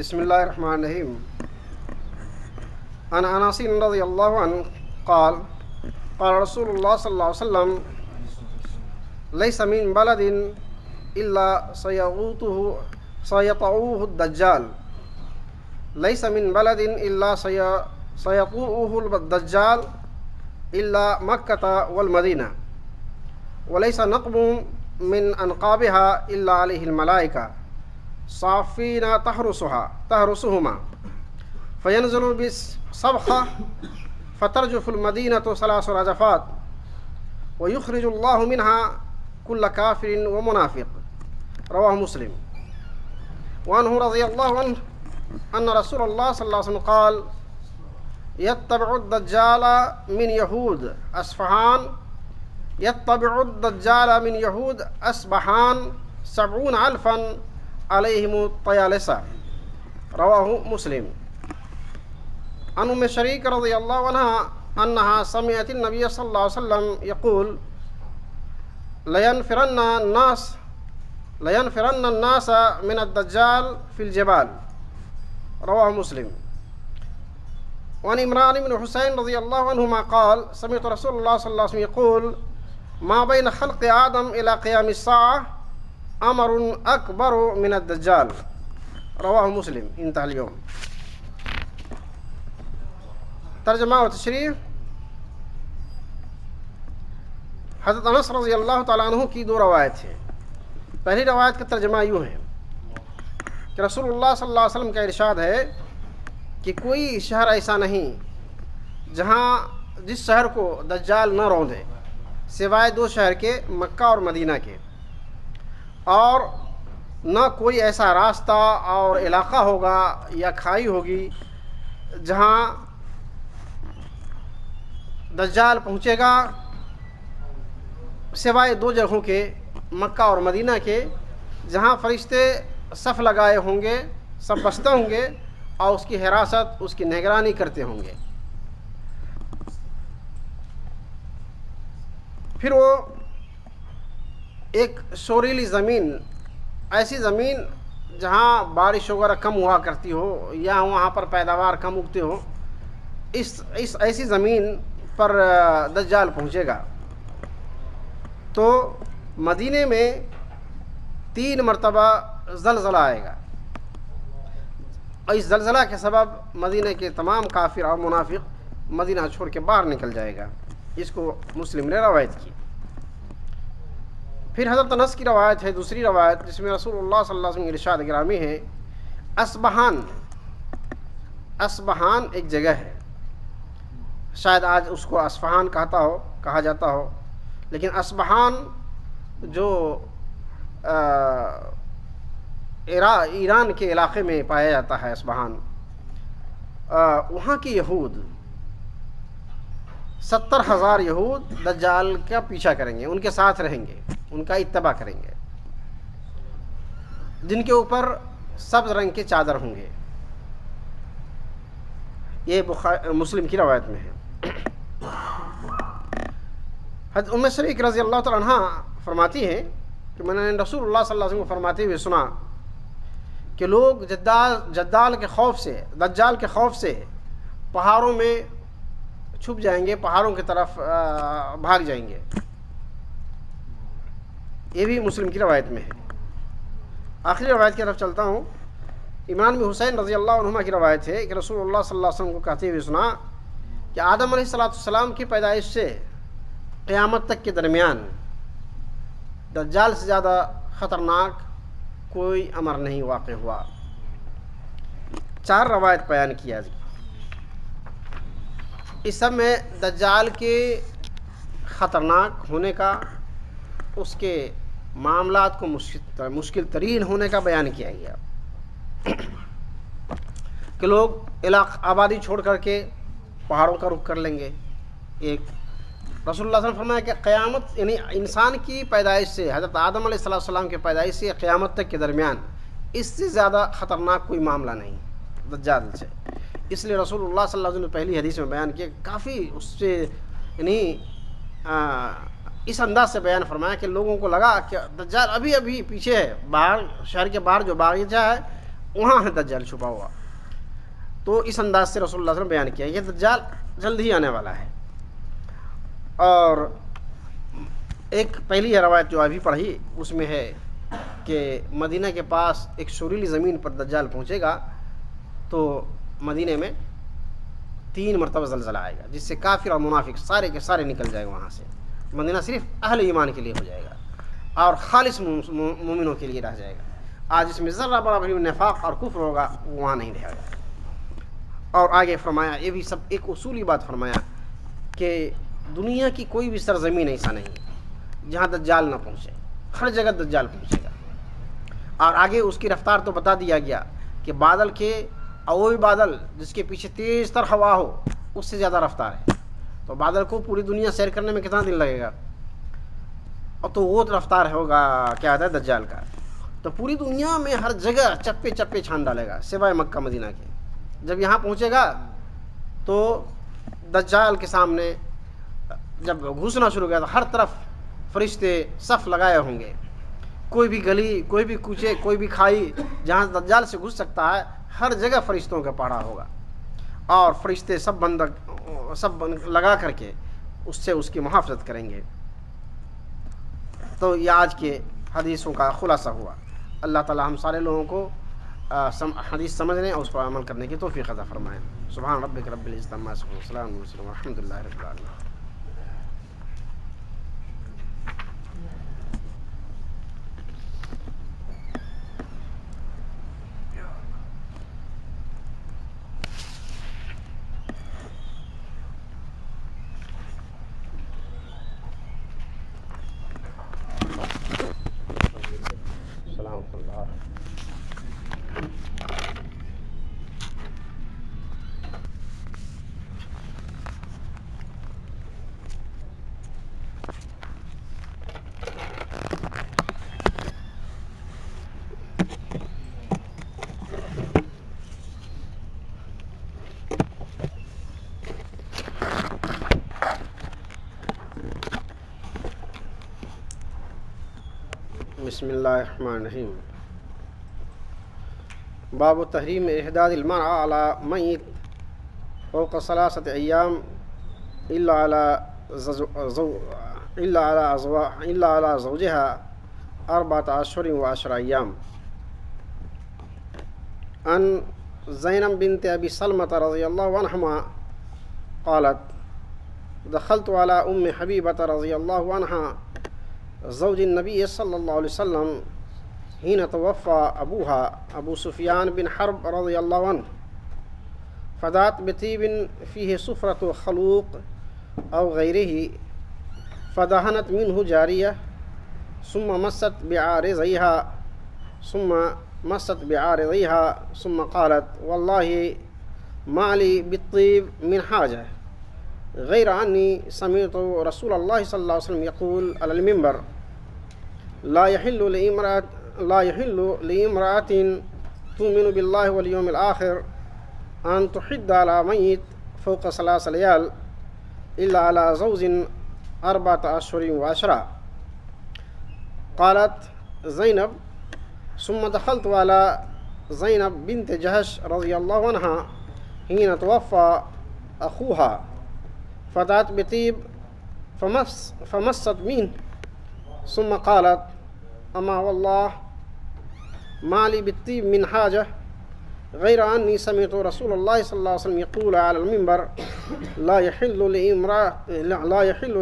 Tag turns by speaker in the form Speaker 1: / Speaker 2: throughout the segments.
Speaker 1: بسم الله الرحمن الرحيم. عن انس رضي الله عنه قال قال رسول الله صلى الله عليه وسلم ليس من بلد الا سيطؤه الدجال ليس من بلد الا سيطؤه الدجال الا مكة والمدينة وليس نقب من انقابها الا عليه الملائكة صافين تحرسهما فينزل بالصبخة فترجف المدينة 3 رجفات ويخرج الله منها كل كافر ومنافق. رواه مسلم. وعنه رضي الله عنه أن رسول الله صلى الله عليه وسلم قال يتبع الدجال من يهود أسبحان 70,000 عليهم الطيالسة. رواه مسلم. عن أم شريك رضي الله عنها أنها سمعت النبي صلى الله عليه وسلم يقول لينفرن الناس من الدجال في الجبال. رواه مسلم. وعن عمران بن حسين رضي الله عنهما قال سمعت رسول الله صلى الله عليه وسلم يقول ما بين خلق آدم إلى قيام الساعة أمر أكبر من الدجال. رواه مسلم. انتهى اليوم. ترجمہ و تشریح. حضرت انس رضی اللہ تعالیٰ عنہ کی 2 روایت ہیں. پہلی روایت کا ترجمہ یوں ہے کہ رسول اللہ صلی اللہ علیہ وسلم کا ارشاد ہے کہ کوئی شہر ایسا نہیں جس شہر کو دجال نہ روندے سوائے 2 شہر کے، مکہ اور مدینہ کے، اور نہ کوئی ایسا راستہ اور علاقہ ہوگا یا کھائی ہوگی جہاں دجال پہنچے گا سوائے 2 جگہوں کے، مکہ اور مدینہ کے، جہاں فرشتے صف لگائے ہوں گے، سب بستے ہوں گے اور اس کی حراست، اس کی نگرانی کرتے ہوں گے. پھر وہ ایک شوریلی زمین، ایسی زمین جہاں بارش وغیرہ کم ہوا کرتی ہو یا وہاں پر پیداوار کم اگتے ہو، اس ایسی زمین پر دجال پہنچے گا. تو مدینے میں 3 مرتبہ زلزلہ آئے گا اور اس زلزلہ کے سبب مدینہ کے تمام کافر اور منافق مدینہ چھوڑ کے باہر نکل جائے گا. اس کو مسلم نے روایت کی. پھر حضرت انس کی روایت ہے، دوسری روایت، جس میں رسول اللہ صلی اللہ علیہ وسلم کی ارشاد گرامی ہے اسبہان ایک جگہ ہے، شاید آج اس کو اصفہان کہا جاتا ہو، لیکن اسبہان جو ایران کے علاقے میں پایا جاتا ہے، اسبہان، وہاں کی یہود 70,000 یہود دجال کا پیچھا کریں گے، ان کے ساتھ رہیں گے، ان کا اتباع کریں گے، جن کے اوپر سبز رنگ کے چادر ہوں گے. یہ مسلم کی روایت میں ہے. حضرت ام شریک رضی اللہ تعالیٰ عنہ فرماتی ہیں کہ میں نے رسول اللہ صلی اللہ علیہ وسلم کو فرماتے ہوئے سنا کہ لوگ دجال کے خوف سے پہاڑوں میں چھپ جائیں گے، پہاڑوں کی طرف بھاگ جائیں گے. یہ بھی مسلم کی روایت میں ہے. آخری روایت کی طرف چلتا ہوں. عمران بن حسین رضی اللہ عنہما کی روایت ہے کہ رسول اللہ صلی اللہ علیہ وسلم کو کہتے ہوئے سنا کہ آدم علیہ السلام کی پیدائش سے قیامت تک کے درمیان دجال سے زیادہ خطرناک کوئی امر نہیں واقع ہوا. 4 روایت بیان کیا. اس سب میں دجال کے خطرناک ہونے کا، اس کے معاملات کو مشکل ترین ہونے کا بیان کیا گیا کہ لوگ آبادی چھوڑ کر کے پہاڑوں کا رخ کر لیں گے. ایک رسول اللہ صلی اللہ علیہ وسلم فرمایا کہ قیامت یعنی انسان کی پیدائش سے، حضرت آدم علیہ السلام کی پیدائش سے قیامت تک کے درمیان اس سے زیادہ خطرناک کوئی معاملہ نہیں دجال سے. اس لیے رسول اللہ صلی اللہ علیہ وسلم نے پہلی حدیث میں بیان کیا، کافی اس سے یعنی اس انداز سے بیان فرمایا کہ لوگوں کو لگا کہ دجال ابھی پیچھے ہے، باہر شہر کے باہر جو باغیچہ ہے وہاں ہے دجال چھپا ہوا. تو اس انداز سے رسول اللہ صلی اللہ علیہ وسلم بیان کیا یہ دجال جلد ہی آنے والا ہے. اور ایک پہلی روایت جو ابھی پڑھی اس میں ہے کہ مدینہ کے پاس ایک شوریلی زمین پر دجال پہنچے گا تو مدینہ میں 3 مرتبہ زلزلہ آئے گا جس سے کافر اور منافق سارے کے سارے نکل جائے گا وہاں سے. مدینہ صرف اہل ایمان کے لیے ہو جائے گا اور خالص مومنوں کے لیے رہ جائے گا. آج اس میں ذرہ برابر نفاق اور کفر ہوگا وہاں نہیں رہے گا. اور آگے فرمایا یہ بھی سب ایک اصولی بات فرمایا کہ دنیا کی کوئی بھی سرزمین ایسا نہیں جہاں دجال نہ پہنچے. ہر جگہ دجال پہنچے گا. اور آگے اس کی رفتار تو بتا دیا گیا کہ بادل کے اور وہ بھی بادل جس کے پیچھے تیز تر ہوا ہو اس سے زیادہ رفتار ہے. تو بادل کو پوری دنیا سیر کرنے میں کتنا دن لگے گا اور تو وہ رفتار ہوگا کیا ہے دجال کا. تو پوری دنیا میں ہر جگہ چپے چپے چھان ڈالے گا سوائے مکہ مدینہ کے. جب یہاں پہنچے گا تو دجال کے سامنے جب گھسنا شروع کیا تو ہر طرف فرشتے صف لگائے ہوں گے. کوئی بھی گلی کوئی بھی کوچے کوئی بھی کھائی جہاں دجال سے گھس سکتا ہے ہر جگہ فرشتوں کا پہرا ہوگا اور فرشتے سب لگا کر کے اس سے اس کی محافظت کریں گے. تو یہ آج کے حدیثوں کا خلاصہ ہوا. اللہ تعالی ہم سارے لوگوں کو حدیث سمجھنے اور اس پر عمل کرنے کی توفیق عطا فرمائے. سبحان ربک رب العزت عما یصفون وسلام علی المرسلین والحمد للہ رب العالمین. بسم اللہ الرحمن الرحیم. باب تحریم احداد المرأة على میت فوق 3 ایام الا على زوجها 4 اشہر و10 ایام. عن زینب بنت ابی سلمة رضی اللہ عنہما قالت دخلت على ام حبیبة رضی اللہ عنہا زوج النبي صلى الله عليه وسلم حين توفى أبوها أبو سفيان بن حرب رضي الله عنه فدعت بطيب فيه صفرة خلوق أو غيره فدهنت منه جارية ثم مست بعارضيها ثم قالت والله ما لي بالطيب من حاجة غير أني سمعت رسول الله صلى الله عليه وسلم يقول على المنبر لا يحل لامرأة تؤمن بالله واليوم الآخر أن تحد على ميت فوق 3 ليال إلا على زوج 4 أشهر و10. قالت زينب ثم دخلت على زينب بنت جهش رضي الله عنها حين توفى أخوها فدعت بطيب فمست منه ثم قالت أما والله ما لي بالطيب من حاجة غير أني سمعت رسول الله صلى الله عليه وسلم يقول على المنبر لا يحل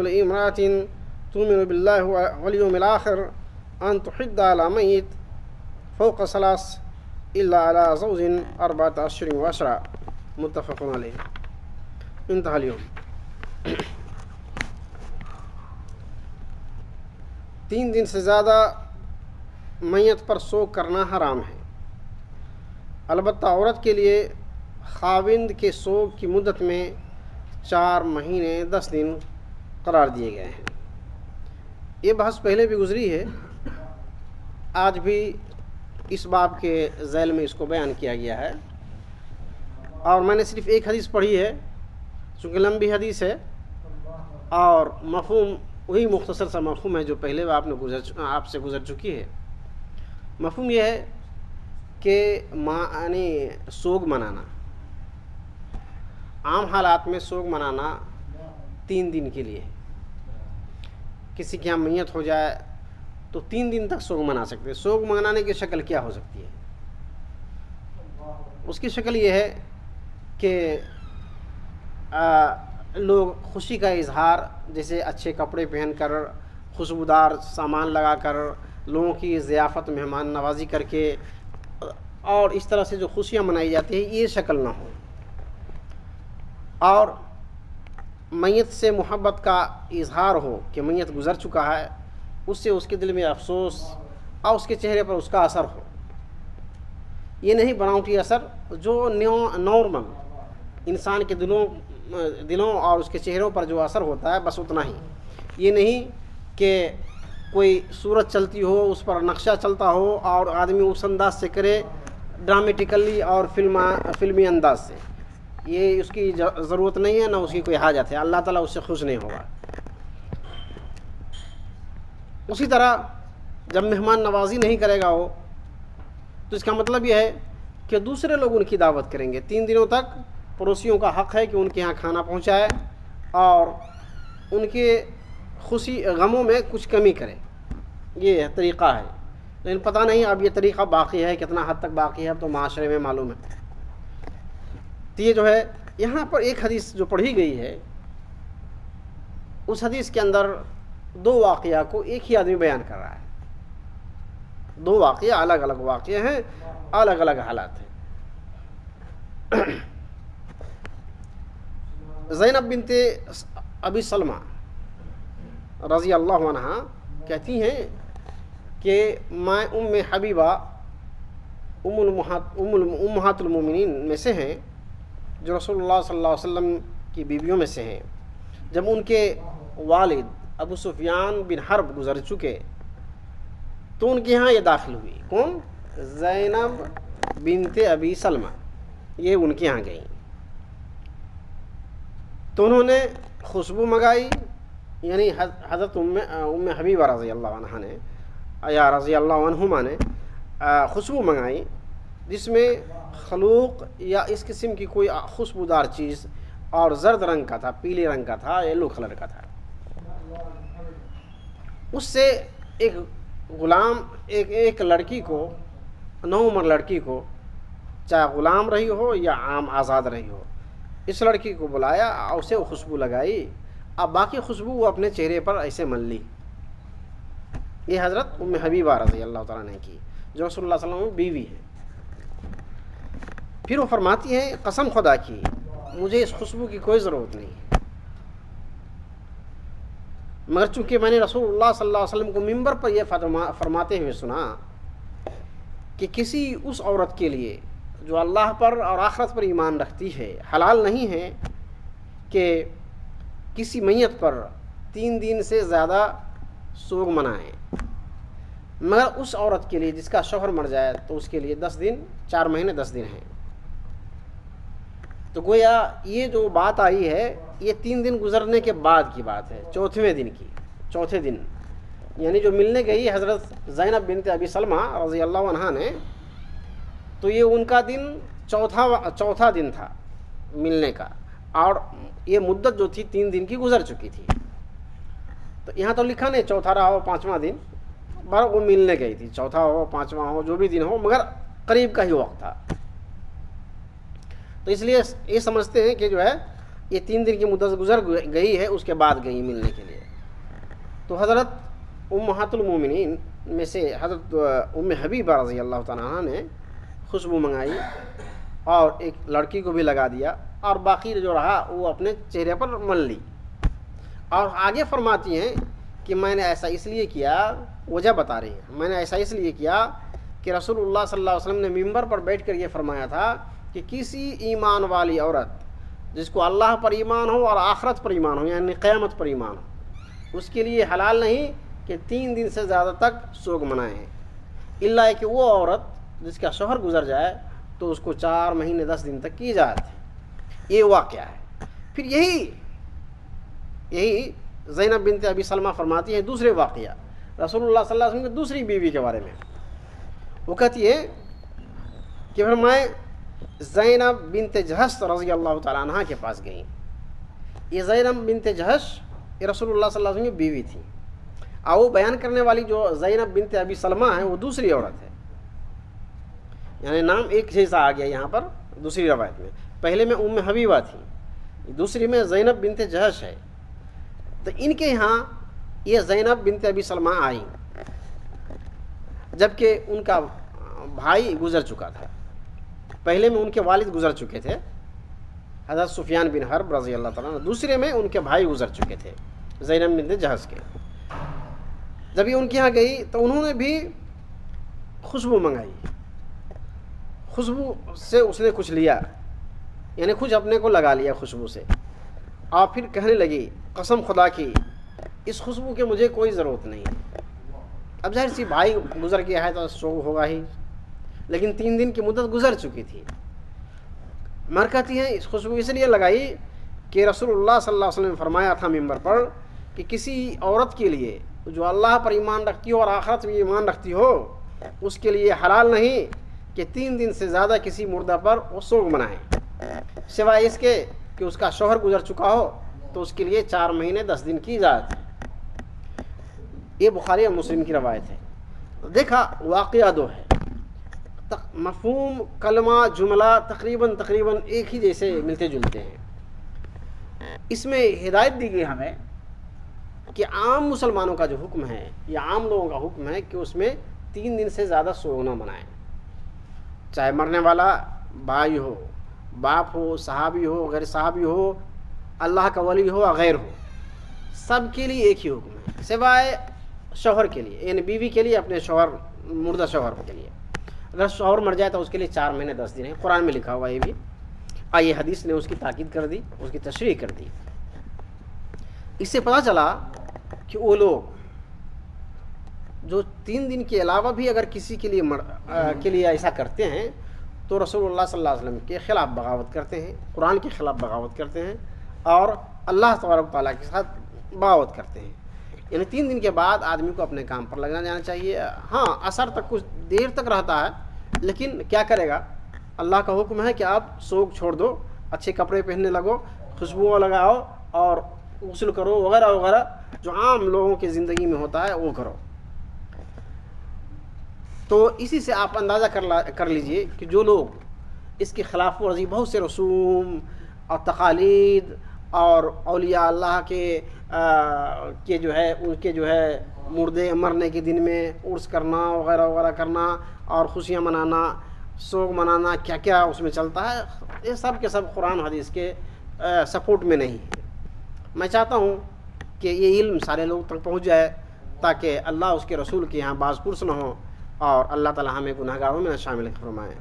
Speaker 1: لامرأة تؤمن بالله واليوم الآخر أن تحد على ميت فوق 3 إلا على زوج 4 أشهر و10. متفق عليه. انتهى اليوم. 3 دن سے زیادہ میت پر سوگ کرنا حرام ہے. البتہ عورت کے لیے خاوند کے سوگ کی مدت میں 4 مہینے 10 دن قرار دیے گئے ہیں. یہ بحث پہلے بھی گزری ہے. آج بھی اس باب کے ذیل میں اس کو بیان کیا گیا ہے اور میں نے صرف ایک حدیث پڑھی ہے چونکہ لمبی حدیث ہے اور مفہوم وہی مختصر سا مفہوم ہے جو پہلے آپ سے گزر چکی ہے. مفہوم یہ ہے کہ یعنی سوگ منانا، عام حالات میں سوگ منانا 3 دن کے لیے، کسی کے یہاں میت ہو جائے تو 3 دن تک سوگ منا سکتے ہیں۔ سوگ منانے کی شکل کیا ہو سکتی ہے؟ اس کی شکل یہ ہے کہ لوگ خوشی کا اظہار، جیسے اچھے کپڑے پہن کر، خوشبودار سامان لگا کر، لوگوں کی ضیافت مہمان نوازی کر کے، اور اس طرح سے جو خوشیاں منائی جاتی ہیں، یہ شکل نہ ہو، اور میت سے محبت کا اظہار ہو کہ میت گزر چکا ہے، اس سے اس کے دل میں افسوس اور اس کے چہرے پر اس کا اثر ہو۔ یہ نہیں بناوٹی اثر جو نارمل انسان کے دلوں اور اس کے چہروں پر جو اثر ہوتا ہے، بس اتنا ہی۔ یہ نہیں کہ کوئی صورت چلتی ہو، اس پر نقشہ چلتا ہو اور آدمی اس انداز سے کرے، ڈرامیٹیکلی اور فلمی انداز سے، یہ اس کی ضرورت نہیں ہے، نہ اس کی کوئی حاجت ہے۔ اللہ تعالیٰ اس سے خوش نہیں ہوگا۔ اسی طرح جب مہمان نوازی نہیں کرے گا وہ، تو اس کا مطلب یہ ہے کہ دوسرے لوگ ان کی دعوت کریں گے۔ 3 دنوں تک پڑوسیوں کا حق ہے کہ ان کے ہاں کھانا پہنچائے اور ان کے خوشی غموں میں کچھ کمی کرے۔ یہ طریقہ ہے، لیکن پتہ نہیں اب یہ طریقہ باقی ہے، کتنا حد تک باقی ہے، اب تو معاشرے میں معلوم ہے۔ تو یہ جو ہے، یہاں پر ایک حدیث جو پڑھی گئی ہے، اس حدیث کے اندر 2 واقعہ کو ایک ہی آدمی بیان کر رہا ہے۔ 2 واقعہ الگ الگ واقعہ ہیں، الگ الگ حالات ہیں۔ زینب بنت ابی سلمہ رضی اللہ عنہا کہتی ہیں کہ میں ام حبیبہ امہات المومنین میں سے ہیں، جو رسول اللہ صلی اللہ علیہ وسلم کی بیویوں میں سے ہیں۔ جب ان کے والد ابو سفیان بن حرب گزر چکے تو ان کے ہاں یہ داخل ہوئی۔ کون؟ زینب بنت ابی سلمہ، یہ ان کے ہاں گئیں۔ تو انہوں نے خوشبو منگائی، یعنی حضرت ام حبیبہ رضی اللہ عنہ نے یا رضی اللہ عنہما نے خوشبو منگائی، جس میں خلوق یا اس قسم کی کوئی خوشبودار چیز، اور زرد رنگ کا تھا، پیلے رنگ کا تھا، یلو کلر کا تھا۔ اس سے ایک غلام، ایک لڑکی کو، نوعمر لڑکی کو، چاہے غلام رہی ہو یا عام آزاد رہی ہو، اس لڑکی کو بلایا اور اسے وہ خوشبو لگائی، اب باقی خوشبو وہ اپنے چہرے پر ایسے مل لی۔ یہ حضرت ام حبیبہ رضی اللہ تعالیٰ نے کی، جو رسول اللہ صلی اللہ علیہ وسلم بیوی ہے۔ پھر وہ فرماتی ہیں، قسم خدا کی مجھے اس خوشبو کی کوئی ضرورت نہیں، مگر چونکہ میں نے رسول اللہ صلی اللہ علیہ وسلم کو منبر پر یہ فرماتے ہوئے سنا کہ کسی اس عورت کے لیے جو اللہ پر اور آخرت پر ایمان رکھتی ہے، حلال نہیں ہے کہ کسی میت پر 3 دن سے زیادہ سوگ منائیں، مگر اس عورت کے لیے جس کا شوہر مر جائے تو اس کے لیے 10 دن، 4 مہینے 10 دن ہیں۔ تو گویا یہ جو بات آئی ہے، یہ 3 دن گزرنے کے بعد کی بات ہے، چوتھے دن، یعنی جو ملنے گئی حضرت زینب بنت ابی سلمہ رضی اللہ عنہا نے، تو یہ ان کا دن چوتھا دن تھا ملنے کا، اور یہ مدت جو تھی 3 دن کی گزر چکی تھی۔ تو یہاں تو لکھا نہیں چوتھا رہا ہو 5واں دن، بار وہ ملنے گئی تھی، چوتھا ہو 5واں ہو جو بھی دن ہو، مگر قریب کا ہی وقت تھا۔ تو اس لیے یہ سمجھتے ہیں کہ جو ہے یہ 3 دن کی مدت گزر گئی ہے، اس کے بعد گئی ملنے کے لیے۔ تو حضرت امہات المومنین میں سے حضرت ام حبیبہ رضی اللہ تعالیٰ عنہ نے خوشبو منگائی اور ایک لڑکی کو بھی لگا دیا، اور باقی جو رہا وہ اپنے چہرے پر مل لی، اور آگے فرماتی ہیں کہ میں نے ایسا اس لیے کیا، وجہ بتا رہی ہیں، میں نے ایسا اس لیے کیا کہ رسول اللہ صلی اللہ علیہ وسلم نے منبر پر بیٹھ کر یہ فرمایا تھا کہ کسی ایمان والی عورت جس کو اللہ پر ایمان ہو اور آخرت پر ایمان ہو، یعنی قیامت پر ایمان ہو، اس کے لیے حلال نہیں کہ 3 دن سے زیادہ تک سوگ منائیں، الا کہ وہ عورت جس کا شوہر گزر جائے تو اس کو 4 مہینے 10 دن تک کی اجازت ہے۔ یہ واقعہ ہے۔ پھر یہی زینب بنت ابی سلمہ فرماتی ہے دوسرے واقعہ رسول اللہ صلی اللہ علیہ وسلم کی دوسری بیوی کے بارے میں۔ وہ کہتی ہے کہ پھر میں زینب بنت جہش رضی اللہ تعالیٰ عنہ کے پاس گئی. یہ زینب بنت جہش یہ رسول اللہ صلی اللہ علیہ وسلم کی بیوی تھی. اور وہ بیان کرنے والی جو زینب بنت ابی سلمہ ہے وہ دوسری عورت ہے. یعنی نام ایک جیسا آ گیا یہاں پر دوسری روایت میں. پہلے میں ام حبیبہ تھی, دوسری میں زینب بنت جہش ہے. تو ان کے یہاں یہ زینب بنت ابی سلمہ آئی جبکہ ان کا بھائی گزر چکا تھا. پہلے میں ان کے والد گزر چکے تھے حضرت سفیان بن حرب رضی اللہ تعالیٰ عنہ, دوسرے میں ان کے بھائی گزر چکے تھے زینب بنت جہش کے. جب یہ ان کے یہاں گئی تو انہوں نے بھی خوشبو منگائی. خوشبو سے اس نے کچھ لیا, یعنی کچھ اپنے کو لگا لیا خوشبو سے, اور پھر کہنے لگی قسم خدا کی اس خوشبو کے مجھے کوئی ضرورت نہیں. اب ظاہر سی بھائی گزر گیا ہے تو شوق ہوگا ہی, لیکن 3 دن کی مدت گزر چکی تھی. مر کہتی ہیں اس خوشبو اس لیے لگائی کہ رسول اللہ صلی اللہ علیہ وسلم نے فرمایا تھا ممبر پر کہ کسی عورت کے لیے جو اللہ پر ایمان رکھتی ہو اور آخرت میں ایمان رکھتی ہو, اس کے لیے حلال نہیں کہ 3 دن سے زیادہ کسی مردہ پر وہ سوگ منائے, سوائے اس کے کہ اس کا شوہر گزر چکا ہو تو اس کے لیے 4 مہینے 10 دن کی اجازت ہے. یہ بخاری اور مسلم کی روایت ہے. دیکھا واقعہ 2 ہے, مفہوم کلمہ جملہ تقریباً ایک ہی جیسے ملتے جلتے ہیں. اس میں ہدایت دی گئی ہمیں کہ عام مسلمانوں کا جو حکم ہے یا عام لوگوں کا حکم ہے کہ اس میں 3 دن سے زیادہ سوگ نہ منائیں, چاہے مرنے والا بھائی ہو, باپ ہو, صحابی ہو, غیر صحابی ہو, اللہ کا ولی ہو یا غیر ہو, سب کے لیے ایک ہی حکم ہے سوائے شوہر کے لیے, یعنی بیوی کے لیے اپنے شوہر مردہ شوہر کے لیے. اگر شوہر مر جائے تو اس کے لیے 4 مہینے 10 دن ہے, قرآن میں لکھا ہوا یہ بھی. یہ حدیث نے اس کی تاکید کر دی, اس کی تشریح کر دی. اس سے پتہ چلا کہ وہ لوگ جو 3 دن کے علاوہ بھی اگر کسی کے لیے ایسا کرتے ہیں تو رسول اللہ صلی اللہ علیہ وسلم کے خلاف بغاوت کرتے ہیں, قرآن کے خلاف بغاوت کرتے ہیں اور اللہ تبارک و تعالیٰ کے ساتھ بغاوت کرتے ہیں. یعنی 3 دن کے بعد آدمی کو اپنے کام پر لگنا جانا چاہیے. ہاں اثر تک کچھ دیر تک رہتا ہے, لیکن کیا کرے گا, اللہ کا حکم ہے کہ آپ سوگ چھوڑ دو, اچھے کپڑے پہننے لگو, خوشبو لگاؤ اور غسل کرو وغیرہ وغیرہ جو عام لوگوں کی زندگی میں ہوتا ہے وہ کرو. تو اسی سے آپ اندازہ کر لیجئے کہ جو لوگ اس کی خلاف ورزی بہت سے رسوم اور تقالید اور اولیاء اللہ کے جو ہے ان کے جو ہے مردے مرنے کے دن میں عرس کرنا وغیرہ وغیرہ کرنا اور خوشیاں منانا, سوگ منانا, کیا کیا اس میں چلتا ہے, یہ سب کے سب قرآن حدیث کے سپورٹ میں نہیں ہے. میں چاہتا ہوں کہ یہ علم سارے لوگ تک پہنچ جائے تاکہ اللہ اس کے رسول کے یہاں باز پرس نہ ہو اور اللہ تعالی ہمیں گناہگاروں میں شامل فرمائے.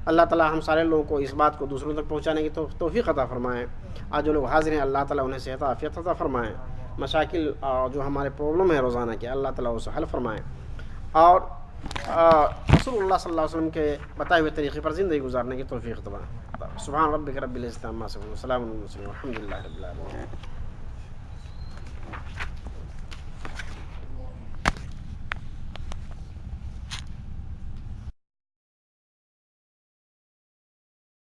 Speaker 1: اللہ تعالی ہم سارے لوگوں کو اس بات کو دوسروں تک پہنچانے کی توفیق عطا فرمائے. آج جو لوگ حاضر ہیں اللہ تعالی انہیں صحت عافیت عطا فرمائے. مشاکل جو ہمارے پرابلم ہیں روزانہ کے اللہ تعالی اسے حل فرمائے اور رسول اللہ صلی اللہ علیہ وسلم کے بتائے ہوئے طریقے پر زندگی گزارنے کی توفیق عطا. سبحان ربک رب العزت عما یصفون وسلام علی المرسلین والحمد للہ رب العالمین.